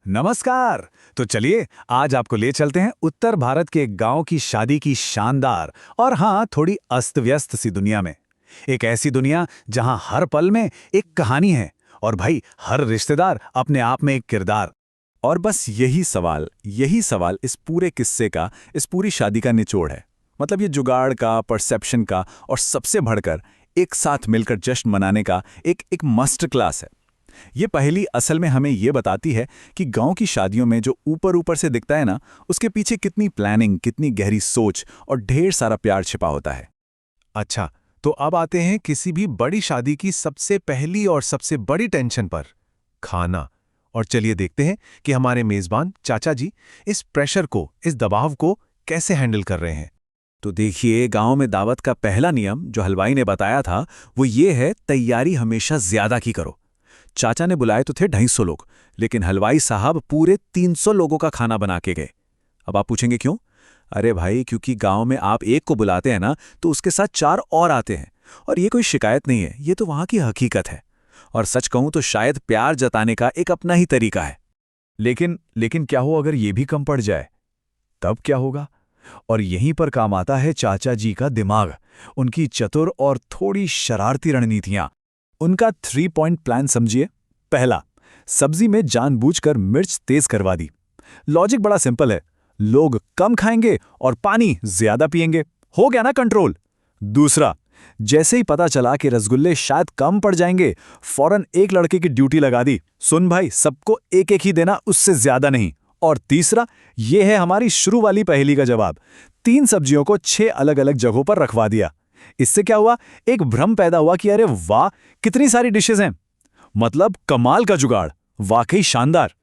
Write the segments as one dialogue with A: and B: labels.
A: नमस्कार। तो चलिए आज आपको ले चलते हैं उत्तर भारत के एक गांव की शादी की शानदार और हाँ थोड़ी अस्त व्यस्त सी दुनिया में। एक ऐसी दुनिया जहां हर पल में एक कहानी है और भाई हर रिश्तेदार अपने आप में एक किरदार।
B: और बस यही सवाल इस पूरे किस्से का, इस पूरी शादी का निचोड़ है। मतलब ये जुगाड़ का, परसेप्शन का और सबसे बढ़कर एक साथ मिलकर जश्न मनाने का एक मास्टर क्लास है। ये पहेली असल में हमें ये बताती है कि गांव की शादियों में जो ऊपर ऊपर से दिखता है ना, उसके पीछे कितनी प्लानिंग, कितनी गहरी सोच और ढेर सारा प्यार छिपा होता है।
C: अच्छा, तो अब आते हैं किसी भी बड़ी शादी की सबसे पहली और सबसे बड़ी टेंशन पर, खाना। और चलिए देखते हैं कि हमारे मेजबान चाचा जी इस प्रेशर को, इस दबाव को कैसे हैंडल कर रहे हैं।
B: तो देखिए, गांव में दावत का पहला नियम जो हलवाई ने बताया था वो ये है, तैयारी हमेशा ज्यादा की करो। चाचा ने बुलाए तो थे 250 लोग, लेकिन हलवाई साहब पूरे 300 लोगों का खाना बना के गए। अब आप पूछेंगे क्यों? अरे भाई, क्योंकि गांव में आप एक को बुलाते हैं ना, तो उसके साथ 4 और आते हैं। और ये कोई शिकायत नहीं है, ये तो वहां की हकीकत है। और सच कहूं तो शायद प्यार जताने का एक अपना ही तरीका है।
A: लेकिन क्या हो अगर ये भी कम पड़ जाए? तब क्या होगा? और यहीं पर काम आता है चाचा जी का दिमाग, उनकी चतुर और थोड़ी शरारती रणनीतियां। उनका 3 पॉइंट प्लान समझिए। पहला, सब्जी में जानबूझकर मिर्च तेज करवा दी। लॉजिक बड़ा सिंपल है, लोग कम खाएंगे और पानी ज्यादा पिएंगे, हो गया ना कंट्रोल। दूसरा, जैसे ही पता चला कि रसगुल्ले शायद कम पड़ जाएंगे, फौरन एक लड़के की ड्यूटी लगा दी, सुन भाई सबको एक एक ही देना, उससे ज्यादा नहीं। और तीसरा, यह है हमारी शुरू वाली पहेली का जवाब, 3 सब्जियों को 6 अलग अलग जगहों पर रखवा दिया। इससे क्या हुआ? एक भ्रम पैदा हुआ कि अरे वाह कितनी सारी डिशेज हैं। मतलब कमाल का जुगाड़, वाकई शानदार।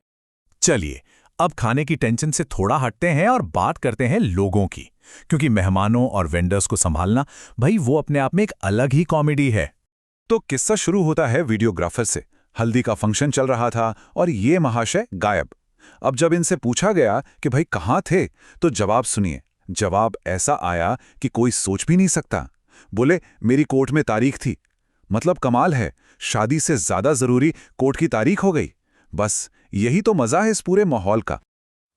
C: चलिए अब खाने की टेंशन से थोड़ा हटते हैं और बात करते हैं लोगों की, क्योंकि मेहमानों और वेंडर्स को संभालना भाई वो अपने आप में एक अलग ही कॉमेडी है। तो किस्सा शुरू होता है वीडियोग्राफर से। हल्दी का फंक्शन चल रहा था और ये महाशय गायब। अब जब इनसे पूछा गया कि भाई कहाँ थे, तो जवाब सुनिए। जवाब ऐसा आया कि कोई सोच भी नहीं सकता। बोले, मेरी कोर्ट में तारीख थी। मतलब कमाल है, शादी से ज्यादा जरूरी कोर्ट की तारीख हो गई। बस यही तो मजा है इस पूरे माहौल का।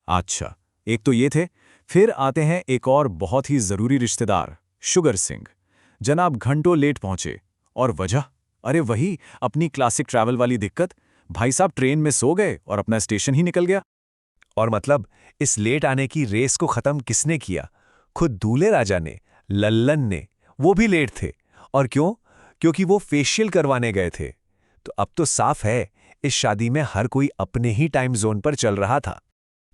A: अच्छा, एक तो ये थे। फिर आते हैं एक और बहुत ही जरूरी रिश्तेदार, शुगर सिंह। जनाब घंटों लेट पहुंचे और वजह, अरे वही अपनी क्लासिक ट्रैवल वाली दिक्कत। भाई साहब ट्रेन में सो गए और अपना स्टेशन ही निकल गया।
C: और मतलब इस लेट आने की रेस को खत्म किसने किया? खुद दूल्हे राजा ने, लल्लन ने। वो भी लेट थे। और क्यों? क्योंकि वो फेशियल करवाने गए थे। तो अब तो साफ है, इस शादी में हर कोई अपने ही टाइम जोन पर चल रहा था।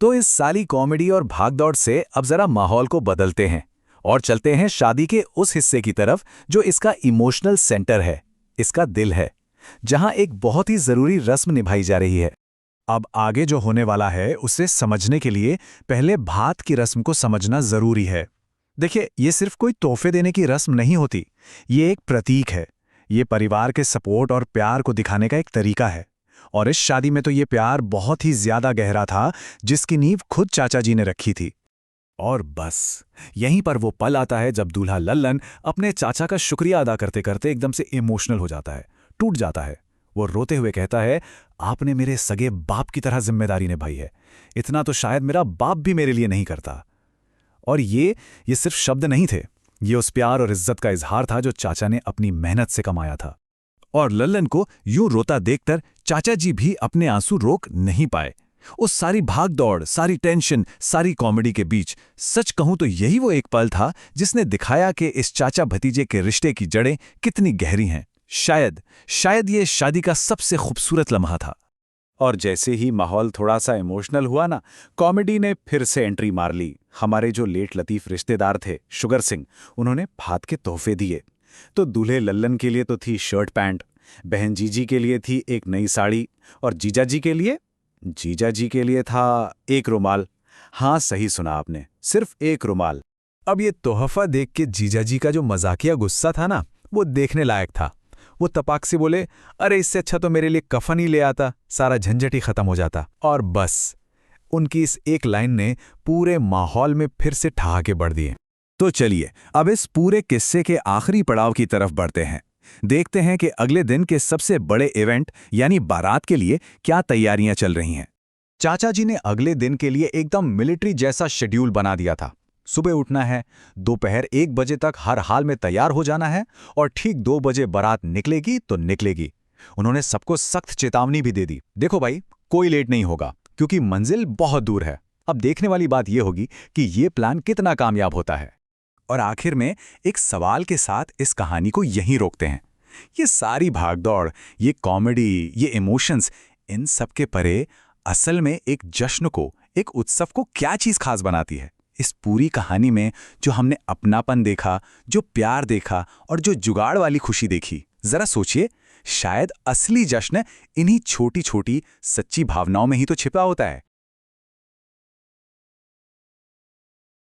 A: तो इस सारी कॉमेडी और भागदौड़ से अब जरा माहौल को बदलते हैं और चलते हैं शादी के उस हिस्से की तरफ जो इसका इमोशनल सेंटर है, इसका दिल है, जहां एक बहुत ही जरूरी रस्म निभाई जा रही है। अब आगे जो होने वाला है उसे समझने के लिए पहले भात की रस्म को समझना जरूरी है। देखिए, ये सिर्फ कोई तोहफे देने की रस्म नहीं होती, ये एक प्रतीक है। ये परिवार के सपोर्ट और प्यार को दिखाने का एक तरीका है। और इस शादी में तो ये प्यार बहुत ही ज्यादा गहरा था, जिसकी नींव खुद चाचा जी ने रखी थी। और बस यहीं पर वो पल आता है जब दूल्हा लल्लन अपने चाचा का शुक्रिया अदा करते करते एकदम से इमोशनल हो जाता है, टूट जाता है। वो रोते हुए कहता है, आपने मेरे सगे बाप की तरह जिम्मेदारी निभाई है। इतना तो शायद मेरा बाप भी मेरे लिए नहीं करता। और ये सिर्फ शब्द नहीं थे, ये उस प्यार और इज्जत का इजहार था जो चाचा ने अपनी मेहनत से कमाया था। और लल्लन को यूं रोता देखकर चाचा जी भी अपने आंसू रोक नहीं पाए। उस सारी भागदौड़, सारी टेंशन, सारी कॉमेडी के बीच सच कहूं तो यही वो एक पल था जिसने दिखाया कि इस चाचा भतीजे के रिश्ते की जड़ें कितनी गहरी हैं। शायद ये शादी का सबसे खूबसूरत लम्हा था। और जैसे ही माहौल थोड़ा सा इमोशनल हुआ ना, कॉमेडी ने फिर से एंट्री मार ली। हमारे जो लेट लतीफ रिश्तेदार थे, शुगर सिंह, उन्होंने भात के तोहफे दिए। तो दूल्हे लल्लन के लिए तो थी शर्ट पैंट, बहन जीजी के लिए थी एक नई साड़ी, और जीजा जी के लिए था एक रुमाल। हाँ, सही सुना आपने, सिर्फ एक रुमाल।
C: अब ये तोहफा देख के जीजा जी का जो मजाकिया गुस्सा था ना, वो देखने लायक था। वो तपाक से बोले, अरे इससे अच्छा तो मेरे लिए कफन ही ले आता, सारा झंझट ही खत्म हो जाता। और बस उनकी इस एक लाइन ने पूरे माहौल में फिर से ठहाके बढ़ दिए।
A: तो चलिए अब इस पूरे किस्से के आखिरी पड़ाव की तरफ बढ़ते हैं। देखते हैं कि अगले दिन के सबसे बड़े इवेंट यानी बारात के लिए क्या तैयारियां चल रही हैं। चाचा जी ने अगले दिन के लिए एकदम मिलिट्री जैसा शेड्यूल बना दिया था। सुबह उठना है, दोपहर 1 बजे तक हर हाल में तैयार हो जाना है और ठीक 2 बजे बारात निकलेगी तो निकलेगी। उन्होंने सबको सख्त चेतावनी भी दे दी, देखो भाई, कोई लेट नहीं होगा क्योंकि मंजिल बहुत दूर है। अब देखने वाली बात यह होगी कि ये प्लान कितना कामयाब होता है। और आखिर में एक सवाल के साथ इस कहानी को यहीं रोकते हैं। ये सारी भागदौड़, ये कॉमेडी, ये इमोशंस, इन सब के परे असल में एक जश्न को, एक उत्सव को क्या चीज़ खास बनाती है? इस पूरी कहानी में जो हमने अपनापन देखा, जो प्यार देखा और जो जुगाड़ वाली खुशी देखी, जरा सोचिए, शायद असली जश्न इन्हीं छोटी छोटी सच्ची भावनाओं में ही तो छिपा होता है।